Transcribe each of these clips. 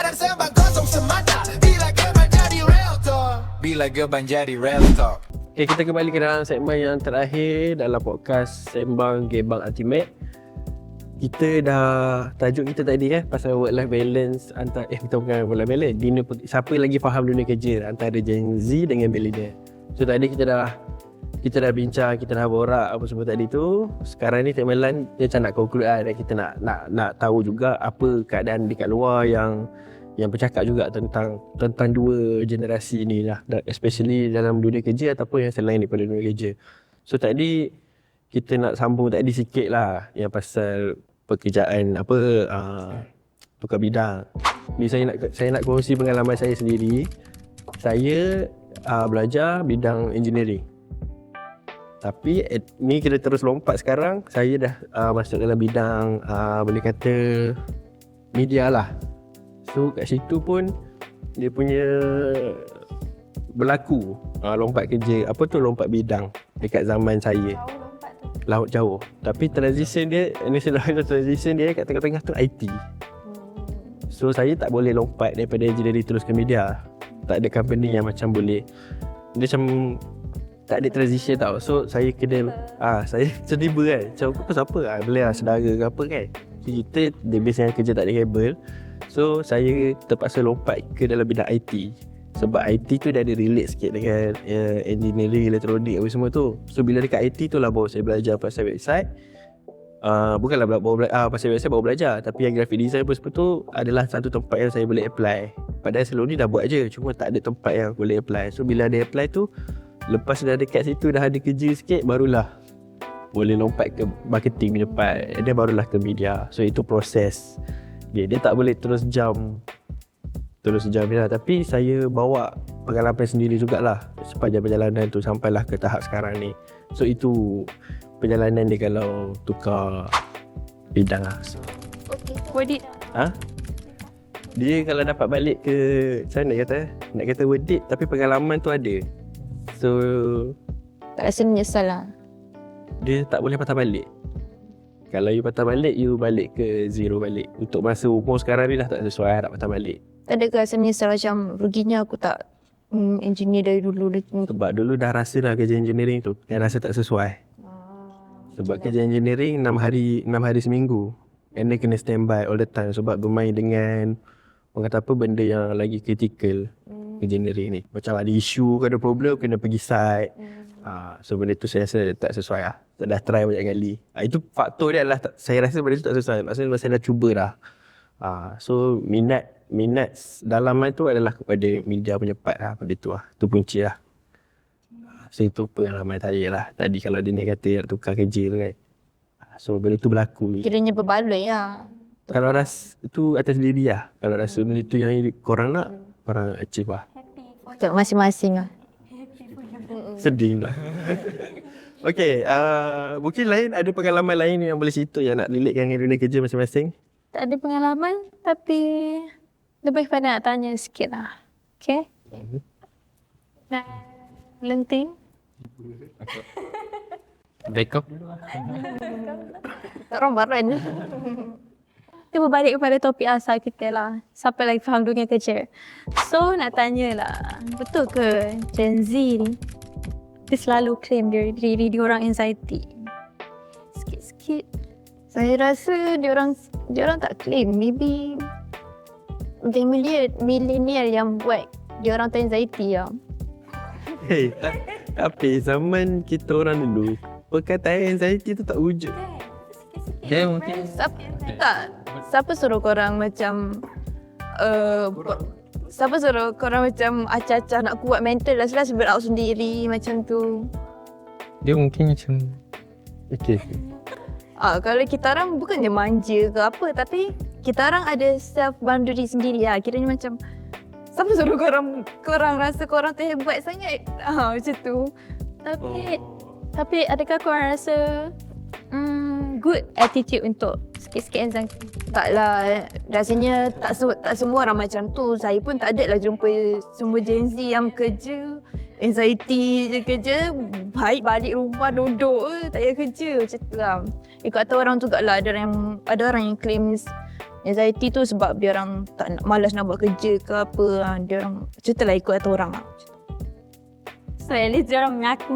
dan sembang kosong semata. Bila geban jadi real talk. Bila geban jadi real talk. Okay, kita kembali ke dalam segmen yang terakhir dalam podcast Sembang Gebang Ultimate. Kita dah, tajuk kita tadi pasal work life balance antara bukan work life balance, siapa lagi faham dunia kerja antara Gen Z dengan millennial. So tadi kita dah bincang, kita dah borak apa semua tadi tu. Sekarang ni Cik Melan dia macam nak conclude dan kita nak tahu juga apa keadaan dekat luar yang bercakap juga tentang dua generasi ni lah, especially dalam dunia kerja ataupun yang selain daripada dunia kerja. So tadi kita nak sambung tadi sikit lah yang pasal pekerjaan tukar bidang. Ni saya nak kongsi pengalaman saya sendiri. Saya belajar bidang engineering. Tapi ni kita terus lompat sekarang, saya dah masuk dalam bidang boleh kata media lah. So kat situ pun dia punya berlaku lompat kerja, lompat bidang dekat zaman saya. Laut jauh. Tapi transition dia kat tengah-tengah tu IT. So saya tak boleh lompat daripada engineering terus ke media. Tak ada company yang macam boleh. Dia macam tak ada transition tau. So saya kena saya tiba kan. Macam apa siapa boleh saudara ke apa kan. Kita dia biasanya kerja tak ada kabel. So saya terpaksa lompat ke dalam bidang IT. Sebab IT tu dah ada relate sikit dengan engineering, elektronik apa semua tu. So bila dekat IT tu lah baru saya belajar pasal website. Bukanlah pasal website baru belajar. Tapi yang graphic design apa semua tu adalah satu tempat yang saya boleh apply. Padahal sebelum ni dah buat je, cuma tak ada tempat yang boleh apply. So bila ada apply tu, lepas dah dekat situ dah ada kerja sikit, barulah boleh lompat ke marketing punya part. Dia barulah ke media. So itu proses. Dia tak boleh terus jump lah. Tapi saya bawa pengalaman sendiri jugalah sepanjang perjalanan tu sampailah ke tahap sekarang ni. So itu perjalanan dia kalau tukar bidang lah. Okay, worth it. Dia kalau dapat balik ke macam mana nak kata worth it, tapi pengalaman tu ada. So Tak rasa menyesal lah. dia tak boleh patah balik. Kalau you patah balik, you balik ke zero balik. Untuk masa umur sekarang ni dah tak sesuai nak patah balik. Tak ada ke rasa menyesal macam ruginya aku tak engineer dari dulu. Sebab dulu dah rasa dah kerja engineering tu, yang rasa tak sesuai. Sebab kerja engineering 6 hari seminggu. And then kena standby all the time sebab bermain dengan orang kata apa, benda yang lagi kritikal engineering ni. Macam ada isu ke ada problem, kena pergi site. So benda tu saya rasa tak sesuai lah. Saya dah try banyak kali. Itu faktor dia adalah saya rasa benda tu tak sesuai. Maksudnya saya dah cuba dah. So minat dalaman tu adalah kepada media punya part lah. Benda tu lah. Tu punca lah. So itu pengalaman saya lah. Tadi kalau dia ni kata nak tukar kerja tu kan. So benda tu berlaku. Kiranya berbaloi lah. Kalau rasa tu atas diri lah. Kalau rasa benda tu yang korang nak, korang achieve lah. Untuk masing-masing lah. Sedih lah. Okay, mungkin ada pengalaman lain yang boleh cerita yang nak relatekan dengan dunia kerja masing-masing? Tak ada pengalaman tapi lebih pada nak tanya sikit lah. Okay? Nak lenting? Backup? Tak orang baran. Kita berbalik kepada topik asal kita lah. Siapa lagi faham dunia kerja? So nak tanya lah, betul ke Gen Z ni dia selalu claim diri orang anxiety? Sikit-sikit saya rasa dia orang tak claim. Maybe millennial yang buat dia orang tu anxiety lah. Hey, tapi zaman kita orang dulu, perkataan anxiety tu tak wujud. Dia mungkin Siapa suruh korang macam siapa suruh korang macam acah-acah nak kuat mental last berat sendiri macam tu. dia mungkin macam okay. Kalau kita orang bukannya manja ke apa, tapi kita orang ada self boundary sendiri lah. Kiranya macam siapa suruh korang rasa korang tu hebat sangat macam tu. Tapi adakah korang rasa good attitude untuk sikit-sikit anxiety? Taklah, rasanya tak semua orang macam tu. Saya pun tak ada lah jumpa semua Gen Z yang kerja anxiety je kerja, baik balik rumah duduk tak payah kerja macam tu lah. Ikut kata orang jugalah, ada orang yang claim Anxiety tu sebab dia orang malas nak buat kerja ke apa. Dia orang ceritalah ikut kata orang lah. So at least dia orang mengaku.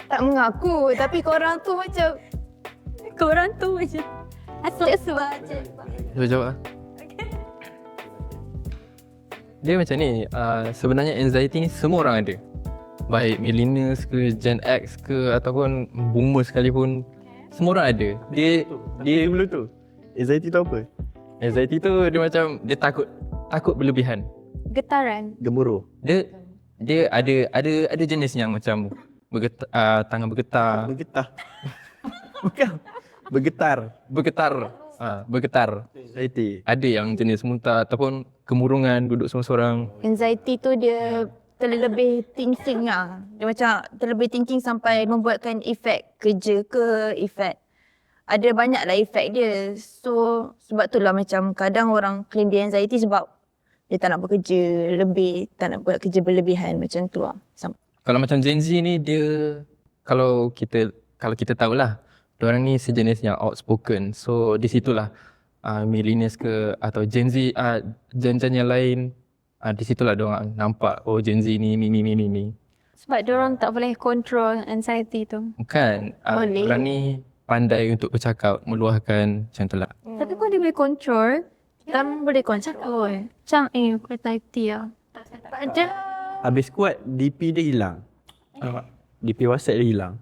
Tak mengaku tapi korang tu macam Korang tu macam sebab je. Saya jawab lah. Dia macam ni, sebenarnya anxiety ni semua orang ada. Baik millennials ke, Gen X ke ataupun boomer sekalipun, semua orang ada. Dia Dulu tu anxiety tu apa? anxiety tu dia macam dia takut berlebihan. Getaran. Gemuruh. Dia ada jenis yang macam tangan bergetar, Bergetar. Bukan. Bergetar. bergetar. Anxiety. Ada yang jenis muntah ataupun kemurungan, duduk seorang-seorang. anxiety tu dia terlebih thinking lah. Dia macam terlebih thinking sampai membuatkan efek kerja ke efek. Ada banyak lah efek dia. So sebab tu lah macam kadang orang claim dia anxiety sebab dia tak nak bekerja lebih, tak nak buat kerja berlebihan macam tu lah. Kalau macam Gen Z ni dia kalau kita tahulah diorang ni sejenis yang outspoken. So di situlah millennials ke atau Gen Z gen-gen yang lain di situlah diorang nampak oh Gen Z ni. Sebab dia orang tak boleh control anxiety tu. Bukan Boleh. diorang ni pandai untuk bercakap, meluahkan macam tu lah. Tapi kau dia boleh control. Kita boleh konsep kot. Macam anxiety lah. Tak ada. Habis kuat DP dia hilang. DP WhatsApp dia hilang.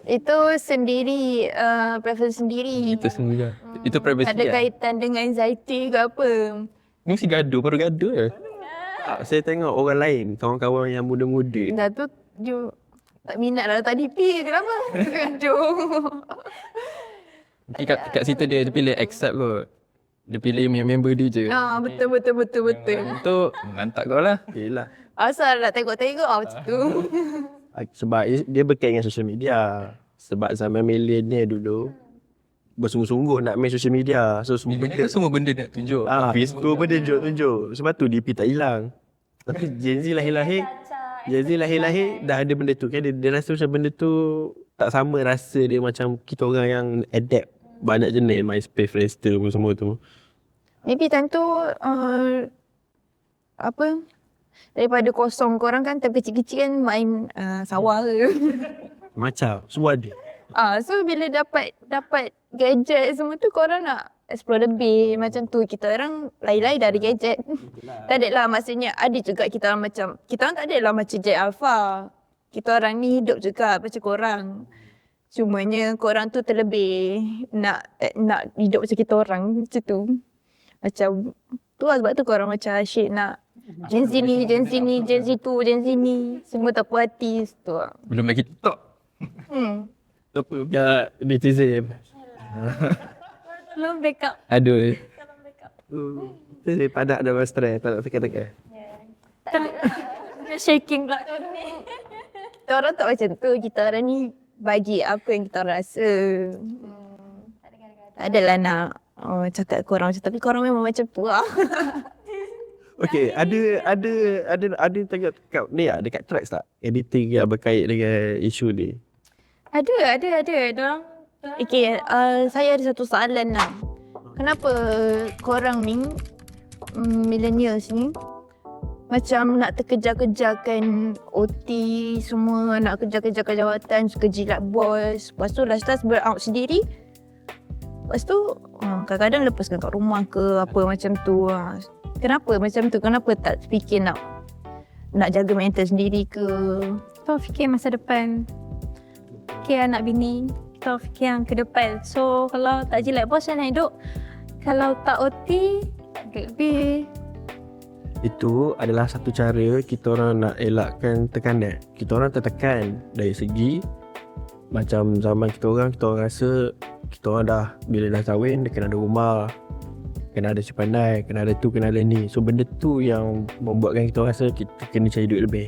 Itu sendiri, preference sendiri. Itu semua. Itu privacy Tak ada lah. kaitan dengan anxiety ke apa. Ni mesti gaduh, baru gaduh je. Saya tengok orang lain, kawan-kawan yang muda-muda. Dah tu dia tak minat lah tak DP. Kenapa? Gaduh. Kat situ dia pilih accept kot. Dia pilih member dia je. Betul. Itu lantak kau lah. Yelah. Asal nak tengok-tengok macam tu. Sebab dia berkait dengan social media. Sebab zaman millennial dulu bersungguh-sungguh nak main social media. So semua benda Semua benda nak tunjuk. Facebook pun dia tunjuk. Sebab tu DP tak hilang. Tapi Gen Z lahir-lahir dah ada benda tu kan. Dia rasa macam benda tu tak sama rasa dia macam kita orang yang adapt. Banyak jenis MySpace, Friendster semua tu. Maybe time tu daripada kosong korang kan time kecil-kecil kan main sawah ke. Macam semua ada. So bila dapat gadget semua tu korang nak explore lebih macam tu. Kita orang lain-lain dari gadget. Tak ada lah maksudnya ada juga kita orang macam kita orang tak ada lah macam Jet Alpha. Kita orang ni hidup juga macam korang. Cumanya korang tu terlebih nak hidup macam kita orang macam tu. Macam tu lah sebab tu korang macam asyik nak Gen Z ni, Gen Z ni. Semua tak puas hati tu lah. Belum lagi TikTok. Apa biar netizen. Belum break up. Aduh. Saya padat dah stres, tak nak tekan-tekan. Shaking pula. Kita orang tak macam tu. Kita orang ni bagi apa yang kita orang rasa. Tak adalah nak cakap korang macam tu. Tapi korang memang macam tu lah. Okay, ada tengok kat ni lah, dekat tracks tak? Editing yang berkait dengan isu ni. Ada. Diorang Okay, saya ada satu soalan lah. Kenapa korang ni, millennials ni, macam nak terkejar-kejarkan OT semua, nak kejar-kejarkan jawatan, suka jilat bos. Lepas tu last berout sendiri. Lepas tu kadang-kadang lepaskan kat rumah ke apa macam tu. Kenapa macam tu? Kenapa tak fikir nak jaga mental sendiri ke? kita fikir masa depan. Fikir anak bini, kita fikir yang ke depan. So kalau tak jilat bos macam nak hidup. Kalau tak OT, lebih. Itu adalah satu cara kita orang nak elakkan tekanan. Kita orang tertekan dari segi macam zaman kita orang rasa kita orang dah bila dah kahwin dia kena ada rumah, kena ada si pandai, kena ada tu, kena ada ni. So benda tu yang membuatkan kita rasa kita kena cari duit lebih.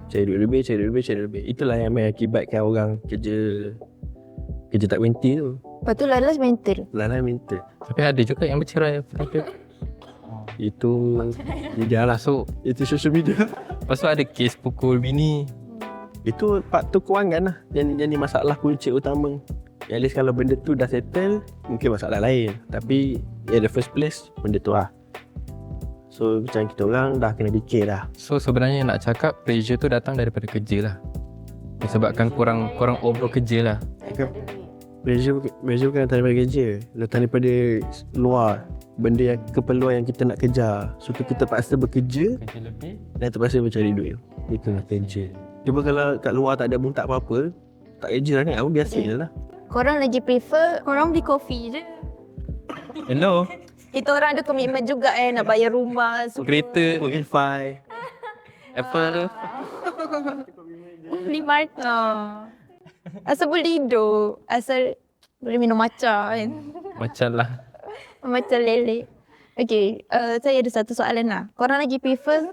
Cari duit lebih. Itulah yang mengakibatkan orang kerja tak berhenti tu. Lepas tu lalas mental. Lalai mental. Tapi ada juga yang bercerai. Itu dia lah. So itu social media. Lepas tu ada kes pukul bini. Itu faktor kewangan lah yang jadi masalah punca utama. At least kalau benda tu dah settle, mungkin masalah lain. Tapi in the first place, benda tu lah. So macam kita orang dah kena fikir dah. So sebenarnya nak cakap pressure tu datang daripada kerja lah. Disebabkan korang over kerja lah. Pressure bukan datang daripada kerja, datang daripada luar. Benda yang keperluan yang kita nak kejar. So kita terpaksa bekerja Kerja lebih. dan terpaksa mencari duit. Itulah kerja. Cuba kalau kat luar tak ada pun tak apa-apa, tak kerja sangat, aku biasa je lah. Korang lagi prefer Korang beli kopi je. Hello. kita orang ada komitmen juga nak bayar rumah semua. Kereta. Wifi. Apple. Beli markah. Asal boleh hidup, asal boleh minum matcha kan. Macam lah. Macam lele. Okay, saya ada satu soalan lah. Korang lagi prefer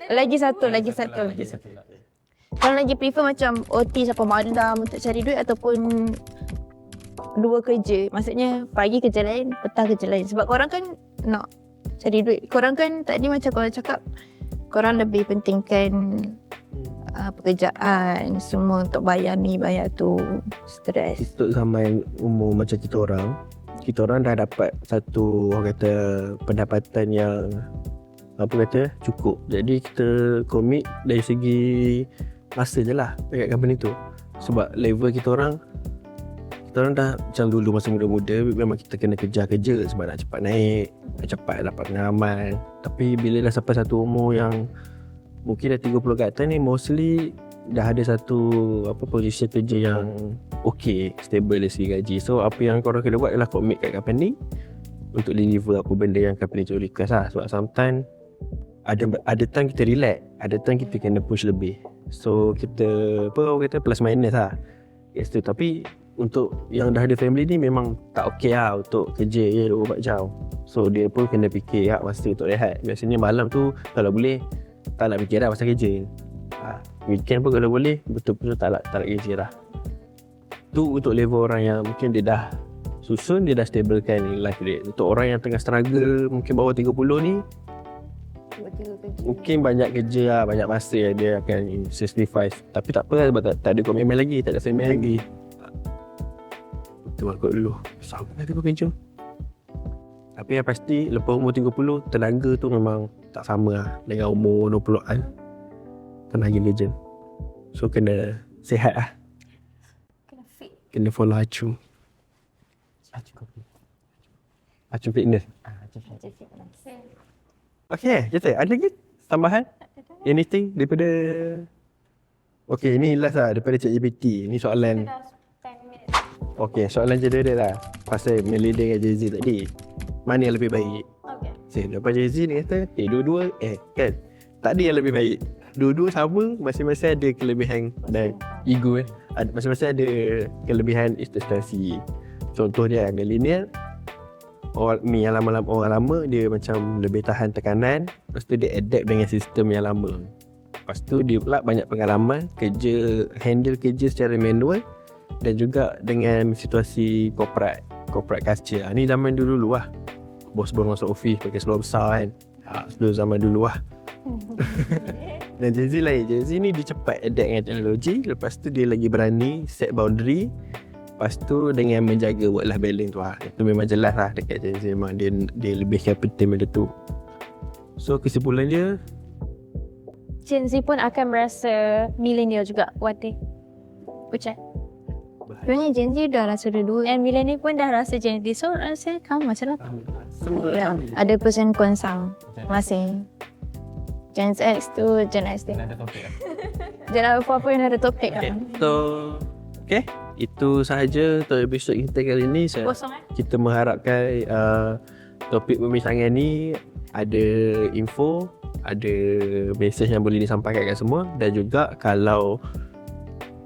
Lagi satu. Korang lagi prefer macam OT sampai malam untuk cari duit ataupun dua kerja? Maksudnya pagi kerja lain, petang kerja lain. Sebab korang kan nak cari duit. Korang kan tadi macam korang cakap, korang lebih pentingkan pekerjaan semua untuk bayar ni, bayar tu, stres. Untuk zaman umur macam kita orang dah dapat satu, orang kata, pendapatan yang cukup. Jadi kita komit dari segi masa je lah dekat company tu. Sebab level kita orang dah macam dulu masa muda-muda, memang kita kena kejar kerja sebab nak cepat naik, nak cepat dapat pengalaman. Tapi bila dah sampai satu umur yang mungkin dah 30 ke atas ni, mostly dah ada satu posisi kerja yang okey, stable dari segi gaji. So apa yang korang kena buat adalah commit kat company untuk deliver apa benda yang company tu request lah. Sebab sometimes ada time kita relax, ada time kita kena push lebih. So kita orang kata plus minus lah. Yes tu. Tapi untuk yang dah ada family ni memang tak okey lah untuk kerja je 24 jam. So dia pun kena fikir masa untuk rehat. Biasanya malam tu kalau boleh tak nak fikir dah pasal kerja. Weekend pun kalau boleh betul-betul tak nak kerja dah. Tu untuk level orang yang mungkin dia dah susun, dia dah stablekan life dia. Untuk orang yang tengah struggle mungkin bawah 30 ni, mungkin banyak kerja lah, banyak masa yang dia akan sacrifice. Tapi tak apa lah sebab tak ada komitmen lagi, tak ada family lagi. Betul kot dulu, sampai tu kerja. Tapi yang pasti lepas umur 30, tenaga tu memang tak sama lah dengan umur 20-an. Tenaga kerja. So kena sihat lah. Kena fit. Kena follow Acu. Acu fitness. Okay, Jatuh, ada lagi tambahan? Anything daripada... Okay, ni last lah daripada ChatGPT. Ni soalan... Okay, soalan general lah. Pasal Melody dengan Jay-Z tadi. Mana yang lebih baik? Okay. Lepas Jay-Z ni kata, dua-dua kan? Tak ada yang lebih baik. Dua-dua sama, masing-masing ada kelebihan dan Ego masing-masing ada kelebihan investasi. Contohnya millennial, orang ni yang lama-lama, orang lama dia macam lebih tahan tekanan. Lepas tu dia adapt dengan sistem yang lama. Lepas tu dia pula banyak pengalaman handle kerja secara manual dan juga dengan situasi corporate culture. Ni zaman dulu lah. Bos baru masuk office pakai seluar besar kan. Sebelum zaman dulu lah. Dan Jay-Z lain. Jay-Z ni dia cepat adapt dengan teknologi. Lepas tu dia lagi berani set boundary. Lepas tu dengan menjaga work-life balance tu lah. Itu memang jelas lah dekat Jay-Z. Memang dia lebih capital benda tu. So kesimpulan dia, Gen Z pun akan merasa millennial juga one day. Ucap. Sebenarnya Gen Z dah rasa dulu. And millennial pun dah rasa Gen Z. So rasa kamu macam lah. Ya, ada pros and cons masing. Gen X tu Gen X dia. Gen Alpha pun ada topik okay. kan. So okay, itu sahaja untuk episod kita kali ni. Kosong Kita mengharapkan topik perbincangan ni ada info, ada mesej yang boleh disampaikan kat semua. Dan juga kalau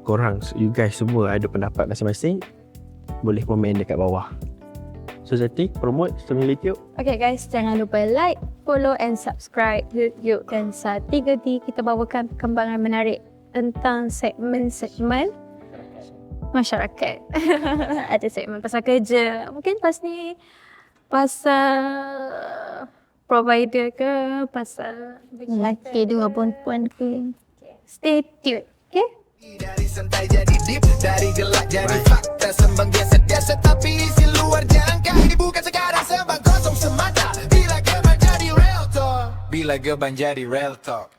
korang, you guys semua ada pendapat masing-masing, boleh komen dekat bawah. So Zati, promote social media. Okay guys, jangan lupa like, follow and subscribe YouTube dan Sa3D. Kita bawakan perkembangan menarik tentang segmen-segmen masyarakat. Ada segmen pasal kerja, mungkin pas ni pasal provider ke, pasal Lelaki tu perempuan ke. stay tuned. Okay? Dari santai jadi deep, dari gelap jadi fakta. Sembang biasa-biasa tapi isi luar jangka. Ini bukan sekarang sembang kosong semata. Bila geban jadi real talk, bila geban jadi real talk.